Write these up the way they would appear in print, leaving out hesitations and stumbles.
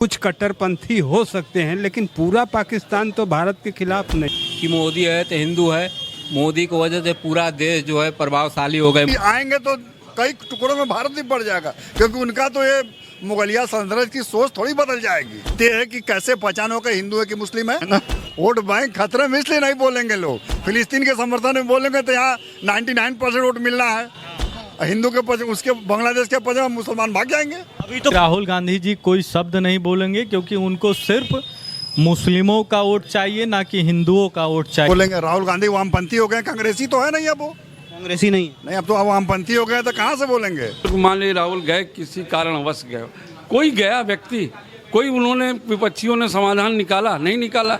कुछ कट्टरपंथी हो सकते हैं, लेकिन पूरा पाकिस्तान तो भारत के खिलाफ नहीं। कि मोदी है तो हिंदू है, मोदी की वजह से पूरा देश जो है प्रभावशाली हो गए। आएंगे तो कई टुकड़ों में भारत भी बढ़ जाएगा, क्योंकि उनका तो ये मुगलिया सल्तनत की सोच थोड़ी बदल जाएगी। ये है कि कैसे पहचानो कि हिंदू है कि मुस्लिम है ना। वोट बैंक खतरे में इसलिए नहीं बोलेंगे लोग, फिलिस्तीन के समर्थन में बोलेंगे तो यहाँ 99% वोट मिलना है, हिंदू के पक्ष उसके बांग्लादेश के पक्ष में मुसलमान भाग जाएंगे। अभी तो राहुल गांधी जी कोई शब्द नहीं बोलेंगे, क्योंकि उनको सिर्फ मुस्लिमों का वोट चाहिए, ना कि हिंदुओं का वोट चाहिए। बोलेंगे राहुल गांधी वामपंथी हो गए, कांग्रेसी तो है नहीं अब वो, कांग्रेसी नहीं अब तो वामपंथी हो गए तो कहाँ से बोलेंगे। मान लीजिए राहुल गए, किसी कारणवश गए, कोई गया व्यक्ति, कोई उन्होंने विपक्षियों ने समाधान निकाला नहीं निकाला।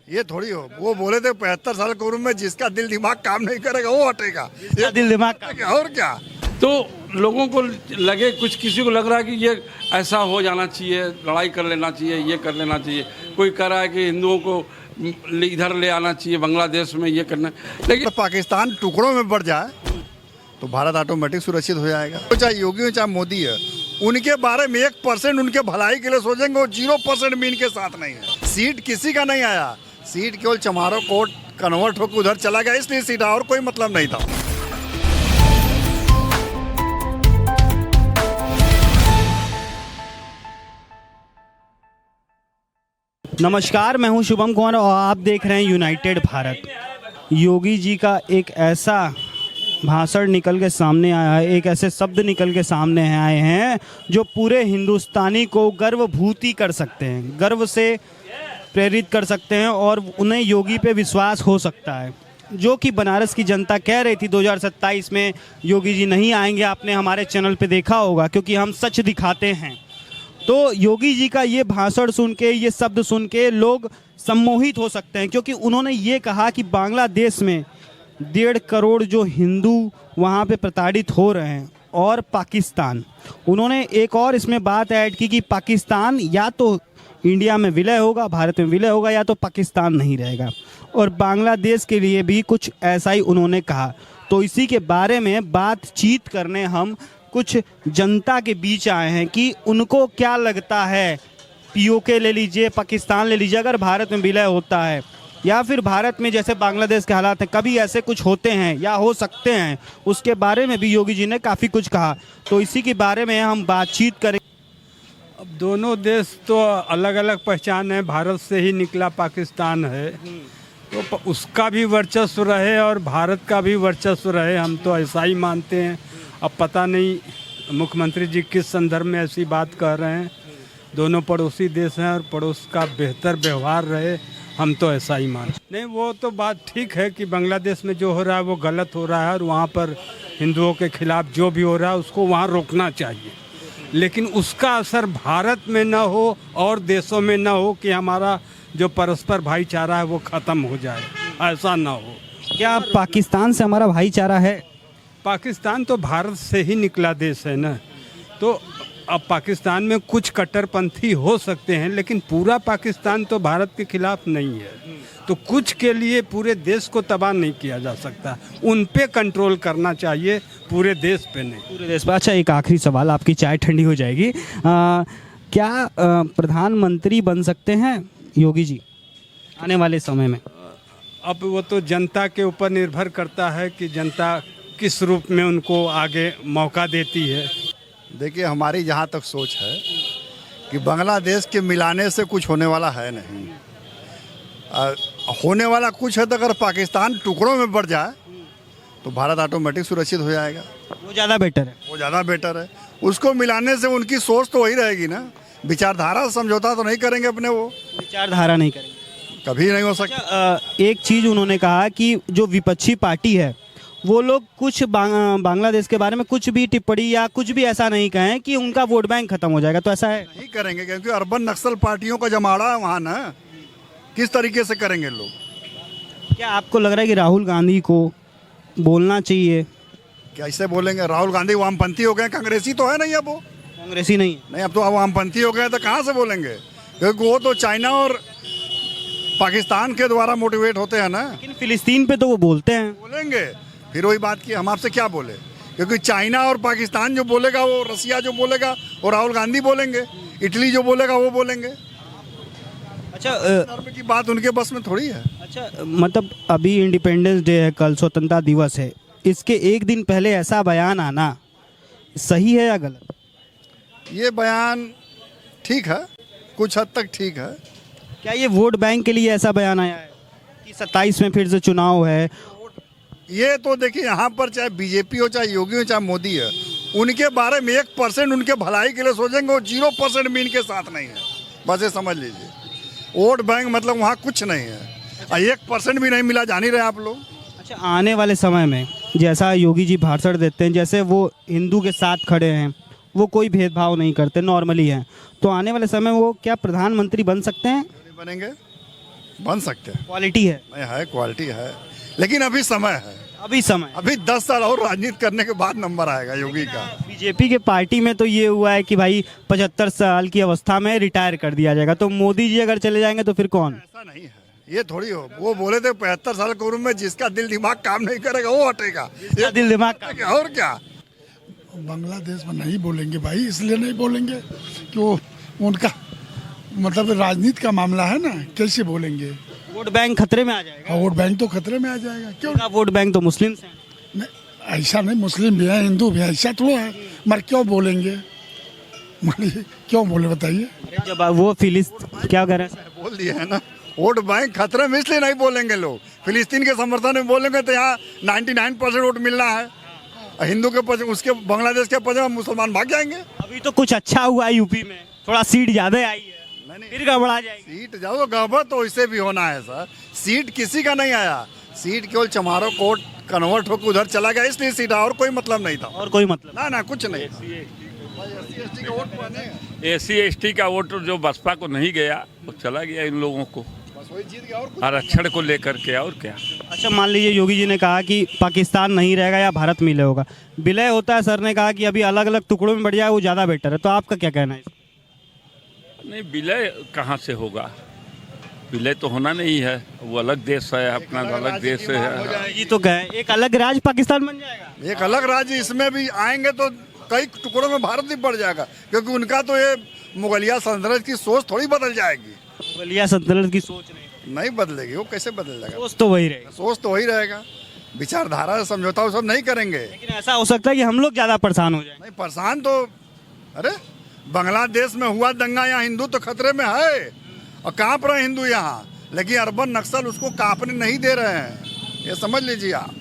ये थोड़ी हो, वो बोले थे 75 साल की उम्र में जिसका दिल दिमाग काम नहीं करेगा वो हटेगा, दिल दिमाग और क्या। तो लोगों को लगे, कुछ किसी को लग रहा है कि ये ऐसा हो जाना चाहिए, लड़ाई कर लेना चाहिए, ये कर लेना चाहिए। कोई कह रहा है कि हिंदुओं को इधर ले आना चाहिए, बांग्लादेश में ये करना। लेकिन तो पाकिस्तान टुकड़ों में बढ़ जाए तो भारत ऑटोमेटिक सुरक्षित हो जाएगा। तो चाहे योगी हो चाहे मोदी है, उनके बारे में 1% उनके भलाई के लिए सोचेंगे, वो 0% भी इनके साथ नहीं है। सीट किसी का नहीं आया, सीट केवल चमारो कोर्ट कन्वर्ट होकर उधर चला गया, इसलिए सीट और कोई मतलब नहीं था। नमस्कार, मैं हूं शुभम कुमार और आप देख रहे हैं यूनाइटेड भारत। योगी जी का एक ऐसा भाषण निकल के सामने आया है, एक ऐसे शब्द निकल के सामने आए हैं जो पूरे हिंदुस्तानी को गर्वभूति कर सकते हैं, गर्व से प्रेरित कर सकते हैं और उन्हें योगी पे विश्वास हो सकता है। जो कि बनारस की जनता कह रही थी 2027 में योगी जी नहीं आएंगे, आपने हमारे चैनल पे देखा होगा, क्योंकि हम सच दिखाते हैं। तो योगी जी का ये भाषण सुन के, ये शब्द सुन के लोग सम्मोहित हो सकते हैं, क्योंकि उन्होंने ये कहा कि बांग्लादेश में 1.5 करोड़ जो हिंदू वहाँ पे प्रताड़ित हो रहे हैं, और पाकिस्तान, उन्होंने एक और इसमें बात ऐड की कि पाकिस्तान या तो इंडिया में विलय होगा, भारत में विलय होगा, या तो पाकिस्तान नहीं रहेगा। और बांग्लादेश के लिए भी कुछ ऐसा ही उन्होंने कहा। तो इसी के बारे में बातचीत करने हम कुछ जनता के बीच आए हैं कि उनको क्या लगता है, पीओके ले लीजिए, पाकिस्तान ले लीजिए, अगर भारत में विलय होता है या फिर भारत में जैसे बांग्लादेश के हालात हैं, कभी ऐसे कुछ होते हैं या हो सकते हैं, उसके बारे में भी योगी जी ने काफ़ी कुछ कहा। तो इसी के बारे में हम बातचीत करें। अब दोनों देश तो अलग अलग पहचान है, भारत से ही निकला पाकिस्तान है, तो उसका भी वर्चस्व रहे और भारत का भी वर्चस्व रहे, हम तो ऐसा ही मानते हैं। अब पता नहीं मुख्यमंत्री जी किस संदर्भ में ऐसी बात कह रहे हैं। दोनों पड़ोसी देश हैं और पड़ोस का बेहतर व्यवहार रहे, हम तो ऐसा ही मानते। नहीं, वो तो बात ठीक है कि बांग्लादेश में जो हो रहा है वो गलत हो रहा है, और वहाँ पर हिंदुओं के खिलाफ जो भी हो रहा है उसको वहाँ रोकना चाहिए, लेकिन उसका असर भारत में न हो और देशों में न हो कि हमारा जो परस्पर भाईचारा है वो ख़त्म हो जाए, ऐसा ना हो। क्या पाकिस्तान से हमारा भाईचारा है? पाकिस्तान तो भारत से ही निकला देश है ना, तो अब पाकिस्तान में कुछ कट्टरपंथी हो सकते हैं, लेकिन पूरा पाकिस्तान तो भारत के खिलाफ नहीं है। तो कुछ के लिए पूरे देश को तबाह नहीं किया जा सकता, उन पे कंट्रोल करना चाहिए, पूरे देश पे नहीं। पूरे देश पर। अच्छा, एक आखिरी सवाल, आपकी चाय ठंडी हो जाएगी। क्या प्रधानमंत्री बन सकते हैं योगी जी आने वाले समय में? अब वो तो जनता के ऊपर निर्भर करता है कि जनता किस रूप में उनको आगे मौका देती है। देखिए, हमारी जहाँ तक सोच है कि बांग्लादेश के मिलाने से कुछ होने वाला है नहीं। होने वाला कुछ है तो अगर पाकिस्तान टुकड़ों में बढ़ जाए तो भारत ऑटोमेटिक सुरक्षित हो जाएगा। वो ज़्यादा बेटर है। वो ज़्यादा बेटर है। उसको मिलाने से उनकी सोच तो वही रहेगी ना, विचारधारा समझौता तो नहीं करेंगे अपने, वो विचारधारा नहीं करेंगे, कभी नहीं हो सकता। एक चीज़ उन्होंने कहा कि जो विपक्षी पार्टी है वो लोग कुछ बांग्लादेश के बारे में कुछ भी टिप्पणी या कुछ भी ऐसा नहीं कहें कि उनका वोट बैंक खत्म हो जाएगा, तो ऐसा है? नहीं करेंगे, क्योंकि अर्बन नक्सल पार्टियों का जमाड़ा है वहाँ ना, किस तरीके से करेंगे लोग। क्या आपको लग रहा है कि राहुल गांधी को बोलना चाहिए? कैसे बोलेंगे? राहुल गांधी वामपंथी हो गए, कांग्रेसी तो है नहीं अब वो, कांग्रेसी नहीं, अब तो वामपंथी हो गए तो कहाँ से बोलेंगे, क्योंकि वो तो चाइना और पाकिस्तान के द्वारा मोटिवेट होते हैं ना। लेकिन फिलिस्तीन पे तो वो बोलते हैं। बोलेंगे, फिर वही बात की हम आपसे क्या बोले, क्योंकि चाइना और पाकिस्तान जो बोलेगा, वो रसिया जो बोलेगा वो राहुल गांधी बोलेंगे, इटली जो बोलेगा वो बोलेंगे। अच्छा धर्म की बात उनके बस में थोड़ी है। अच्छा मतलब अभी इंडिपेंडेंस डे है, कल स्वतंत्रता दिवस है, इसके एक दिन पहले ऐसा बयान आना सही है या गलत? ये बयान ठीक है, कुछ हद तक ठीक है। क्या ये वोट बैंक के लिए ऐसा बयान आया है कि 27 में फिर से चुनाव है? ये तो देखिए, यहाँ पर चाहे बीजेपी हो, चाहे योगी हो, चाहे मोदी है, उनके बारे में 1% उनके भलाई के लिए सोचेंगे, वो 0% भी इनके साथ नहीं है। बस ये समझ लीजिए, वोट बैंक मतलब वहाँ कुछ नहीं है, 1% भी नहीं मिला, जान ही रहे आप लोग। अच्छा आने वाले समय में जैसा योगी जी भाषण देते हैं, जैसे वो हिंदू के साथ खड़े हैं, वो कोई भेदभाव नहीं करते, नॉर्मली हैं, तो आने वाले समय में वो क्या प्रधानमंत्री बन सकते हैं? बनेंगे, बन सकते हैं। क्वालिटी है, नहीं है, क्वालिटी है, लेकिन अभी समय है, अभी 10 साल और राजनीति करने के बाद नंबर आएगा योगी का। बीजेपी के पार्टी में तो ये हुआ है कि भाई 75 साल की अवस्था में रिटायर कर दिया जाएगा, तो मोदी जी अगर चले जाएंगे तो फिर कौन? ऐसा नहीं है, ये थोड़ी हो। वो बोले थे 75 साल की उम्र में जिसका दिल दिमाग काम नहीं करेगा वो हटेगा, जिसका दिल दिमाग का। और क्या। बांग्लादेश में नहीं बोलेंगे भाई, इसलिए नहीं बोलेंगे कि वो उनका मतलब राजनीति का मामला है ना, कैसे बोलेंगे? वोट बैंक खतरे में आ जाएगा। वोट बैंक तो खतरे में आ जाएगा। क्यों? उनका वोट बैंक तो मुस्लिम्स हैं। नहीं, ऐसा नहीं, मुस्लिम भी है, हिंदू भी है, ऐसा थोड़ा है। मगर क्यों बोलेंगे? क्यों बोले बताइए? जब वो क्या कह रहे हैं सर? बोल दिया है ना, वोट बैंक खतरे में, इसलिए नहीं बोलेंगे लोग। फिलिस्तीन के समर्थन में बोलेंगे तो यहाँ 99% वोट मिलना है, हिंदू के पक्ष, उसके बांग्लादेश के पक्ष में मुसलमान भाग जाएंगे। अभी तो कुछ अच्छा हुआ है यूपी में, थोड़ा सीट ज्यादा आई है, फिर गड़बड़ा जाएगी। सीट जाओ तो गड़बड़ तो इससे भी होना है सर। सीट किसी का नहीं आया, सीट केवल चमारों कोर्ट कन्वर्ट होकर उधर चला गया, इसलिए सीट, और कोई मतलब नहीं था। और कोई मतलब ना ना कुछ नहीं। SC/ST का वोट जो बसपा को नहीं गया, वो चला गया इन लोगों को, बस वही जीत गया, और कुछ आरक्षण को लेकर के, और क्या। अच्छा मान लीजिए योगी जी ने कहा कि पाकिस्तान नहीं रहेगा या भारत मिले होगा, विलय होता है, सर ने कहा कि अभी अलग अलग टुकड़ों में बढ़ जाए वो ज़्यादा बेटर है, तो आपका क्या कहना है? नहीं, विलय कहाँ से होगा? विलय तो होना नहीं है, वो अलग देश है, अपना अलग देश है। ये तो कहे एक अलग राज्य पाकिस्तान बन जाएगा। एक अलग राज्य इसमें भी आएंगे तो कई टुकड़ों में भारत भी पड़ जाएगा, क्योंकि उनका तो ये मुगलिया सल्तनत की सोच थोड़ी बदल जाएगी। मुगलिया सल्तनत की सोच नहीं बदलेगी, वो कैसे बदल जाएगा? सोच तो वही रहेगी। सोच तो वही रहेगा, विचारधारा समझौता वो सब नहीं करेंगे। लेकिन ऐसा हो सकता है कि हम लोग ज़्यादा परेशान हो जाए। नहीं परेशान तो, अरे बांग्लादेश में हुआ दंगा, यहाँ हिंदू तो खतरे में है और कांप रहे हिंदू यहाँ, लेकिन अरबन नक्सल उसको कांपने नहीं दे रहे हैं, ये समझ लीजिए आप।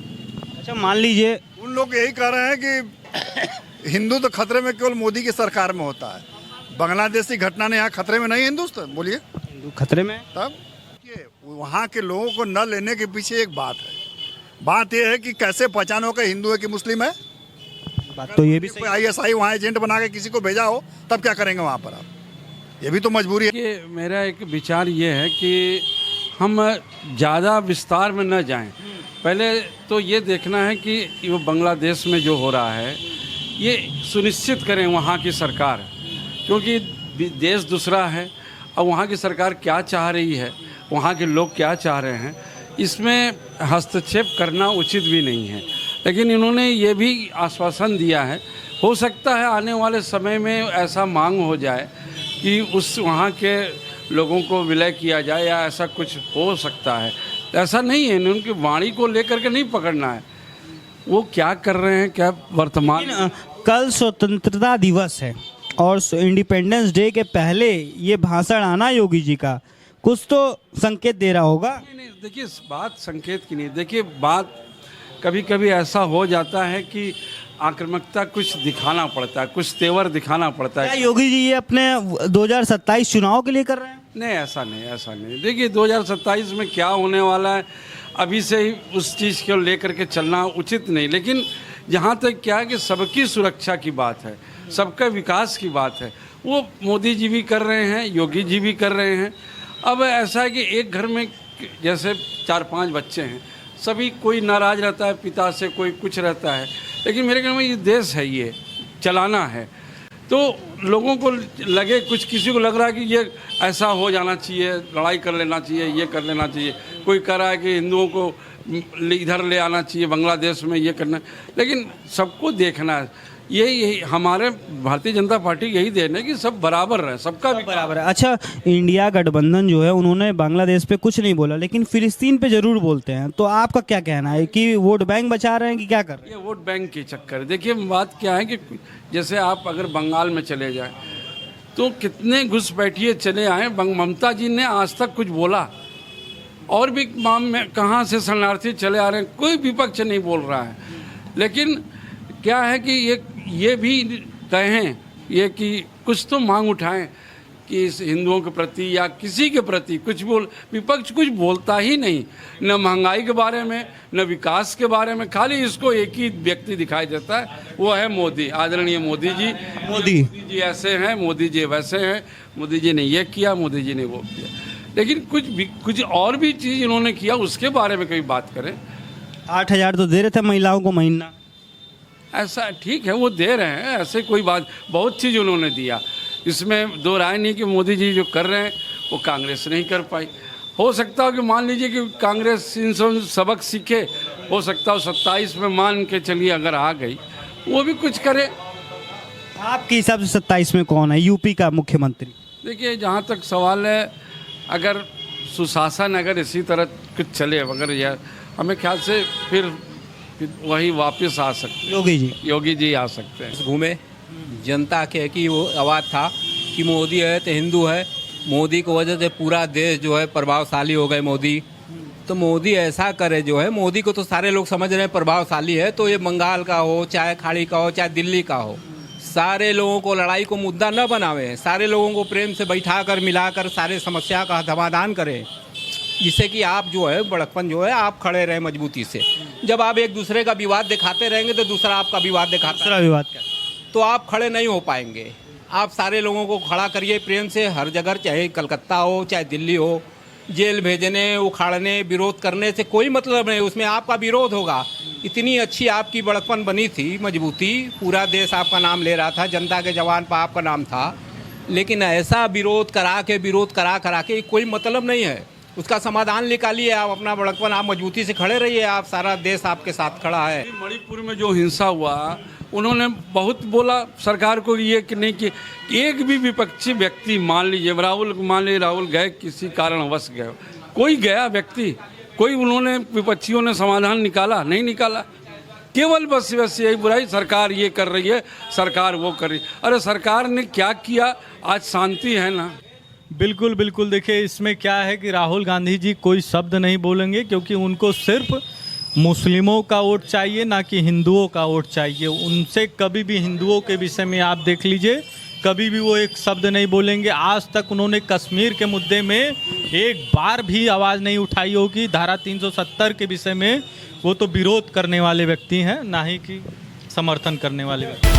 अच्छा मान लीजिए उन लोग यही कह रहे हैं कि हिंदू तो खतरे में केवल मोदी की सरकार में होता है, बांग्लादेशी घटना ने यहाँ खतरे में नहीं हिंदुस्तान, बोलिए हिंदू खतरे में। तब वहाँ के लोगों को न लेने के पीछे एक बात है, बात यह है कि कैसे पहचानो कि हिंदू है कि मुस्लिम है। बात तो ये भी कोई ISI वहाँ एजेंट बना के किसी को भेजा हो, तब क्या करेंगे वहाँ पर आप? ये भी तो मजबूरी है। कि मेरा एक विचार ये है कि हम ज़्यादा विस्तार में न जाएं। पहले तो ये देखना है कि वो बांग्लादेश में जो हो रहा है ये सुनिश्चित करें वहाँ की सरकार, क्योंकि देश दूसरा है और वहाँ की सरकार क्या चाह रही है, वहाँ के लोग क्या चाह रहे हैं, इसमें हस्तक्षेप करना उचित भी नहीं है। लेकिन इन्होंने ये भी आश्वासन दिया है, हो सकता है आने वाले समय में ऐसा मांग हो जाए कि उस वहाँ के लोगों को विलय किया जाए या ऐसा कुछ हो सकता है। ऐसा नहीं है, उनकी वाणी को लेकर के नहीं पकड़ना है, वो क्या कर रहे हैं, क्या वर्तमान। कल स्वतंत्रता दिवस है और इंडिपेंडेंस डे के पहले ये भाषण आना योगी जी का कुछ तो संकेत दे रहा होगा। नहीं, देखिए बात संकेत की नहीं, देखिए बात कभी कभी ऐसा हो जाता है कि आक्रामकता कुछ दिखाना पड़ता है, कुछ तेवर दिखाना पड़ता क्या है। योगी जी ये अपने 2027 चुनाव के लिए कर रहे हैं? नहीं, ऐसा नहीं। देखिए 2027 में क्या होने वाला है, अभी से ही उस चीज़ को लेकर के चलना उचित नहीं। लेकिन जहाँ तक क्या है कि सबकी सुरक्षा की बात है, सबका विकास की बात है, वो मोदी जी भी कर रहे हैं, योगी जी भी कर रहे हैं। अब ऐसा है कि एक घर में जैसे 4-5 बच्चे हैं, सभी कोई नाराज़ रहता है पिता से, कोई कुछ रहता है, लेकिन मेरे ख्याल में ये देश है, ये चलाना है। तो लोगों को लगे, कुछ किसी को लग रहा है कि ये ऐसा हो जाना चाहिए, लड़ाई कर लेना चाहिए, ये कर लेना चाहिए, कोई कह रहा है कि हिंदुओं को इधर ले आना चाहिए, बांग्लादेश में ये करना, लेकिन सबको देखना है यही हमारे भारतीय जनता पार्टी यही देन है कि सब बराबर रहे, सबका भी बराबर है। अच्छा, इंडिया गठबंधन जो है उन्होंने बांग्लादेश पे कुछ नहीं बोला, लेकिन फिलिस्तीन पे जरूर बोलते हैं। तो आपका क्या कहना है कि वोट बैंक बचा रहे हैं कि क्या कर रहे हैं? ये वोट बैंक के चक्कर। देखिए बात क्या है कि जैसे आप अगर बंगाल में चले जाएं तो कितने घुसपैठिए चले आए, ममता जी ने आज तक कुछ बोला, और भी कहाँ से शरणार्थी चले आ रहे हैं, कोई विपक्ष नहीं बोल रहा है। लेकिन क्या है कि ये भी कहें ये कि कुछ तो मांग उठाएं कि इस हिंदुओं के प्रति या किसी के प्रति कुछ विपक्ष कुछ बोलता ही नहीं, न महंगाई के बारे में न विकास के बारे में। खाली इसको एक ही व्यक्ति दिखाई देता है, वो है मोदी, आदरणीय मोदी जी। मोदी जी ऐसे हैं, मोदी जी वैसे हैं, मोदी जी ने ये किया, मोदी जी ने वो किया। लेकिन कुछ और भी चीज़ इन्होंने किया, उसके बारे में कभी बात करें। 8,000 तो दे रहे थे महिलाओं को महीना। ऐसा ठीक है, वो दे रहे हैं, ऐसे कोई बात, बहुत चीज़ उन्होंने दिया, इसमें दो राय नहीं कि मोदी जी जो कर रहे हैं वो कांग्रेस नहीं कर पाई। हो सकता हो कि मान लीजिए कि कांग्रेस इन सबक सीखे, हो सकता हो 27 में मान के चलिए अगर आ गई, वो भी कुछ करे। आपके हिसाब से 27 में कौन है यूपी का मुख्यमंत्री? देखिए जहाँ तक सवाल है, अगर सुशासन अगर इसी तरह कुछ चले, अगर यह हमें ख्याल से फिर वही वापस आ सकते हैं। योगी जी आ सकते हैं। घूमे जनता के की वो आवाज़ था कि मोदी है तो हिंदू है, मोदी की वजह से पूरा देश जो है प्रभावशाली हो गए मोदी। तो मोदी ऐसा करे जो है, मोदी को तो सारे लोग समझ रहे हैं प्रभावशाली है, तो ये बंगाल का हो, चाहे खाड़ी का हो, चाहे दिल्ली का हो, सारे लोगों को लड़ाई को मुद्दा न बनावे, सारे लोगों को प्रेम से बैठाकर मिलाकर सारे समस्या का समाधान करें, जिससे कि आप जो है बड़कपन जो है आप खड़े रहें मजबूती से। जब आप एक दूसरे का विवाद दिखाते रहेंगे तो दूसरा आपका विवाद दिखाता है, तो आप खड़े नहीं हो पाएंगे। आप सारे लोगों को खड़ा करिए प्रेम से हर जगह, चाहे कलकत्ता हो चाहे दिल्ली हो। जेल भेजने, उखाड़ने, विरोध करने से कोई मतलब नहीं, उसमें आपका विरोध होगा। इतनी अच्छी आपकी बड़कपन बनी थी, मजबूती, पूरा देश आपका नाम ले रहा था, जनता के जवान पर आपका नाम था। लेकिन ऐसा विरोध करा के कोई मतलब नहीं है। उसका समाधान निकालिए, आप अपना बड़कपन, आप मजबूती से खड़े रहिए, आप सारा देश आपके साथ खड़ा है। मणिपुर में जो हिंसा हुआ, उन्होंने बहुत बोला सरकार को ये कि नहीं कि एक भी विपक्षी व्यक्ति, मान लीजिए राहुल गए किसी कारणवश गए, कोई गया व्यक्ति, कोई उन्होंने विपक्षियों ने समाधान निकाला नहीं निकाला। केवल बस यही बुराई, सरकार ये कर रही है, सरकार वो कर रही है। अरे सरकार ने क्या किया? आज शांति है ना। बिल्कुल बिल्कुल। देखिए इसमें क्या है कि राहुल गांधी जी कोई शब्द नहीं बोलेंगे, क्योंकि उनको सिर्फ मुस्लिमों का वोट चाहिए, ना कि हिंदुओं का वोट चाहिए। उनसे कभी भी हिंदुओं के विषय में आप देख लीजिए, कभी भी वो एक शब्द नहीं बोलेंगे। आज तक उन्होंने कश्मीर के मुद्दे में एक बार भी आवाज़ नहीं उठाई होगी। धारा 370 के विषय में वो तो विरोध करने वाले व्यक्ति हैं, ना ही कि समर्थन करने वाले व्यक्ति।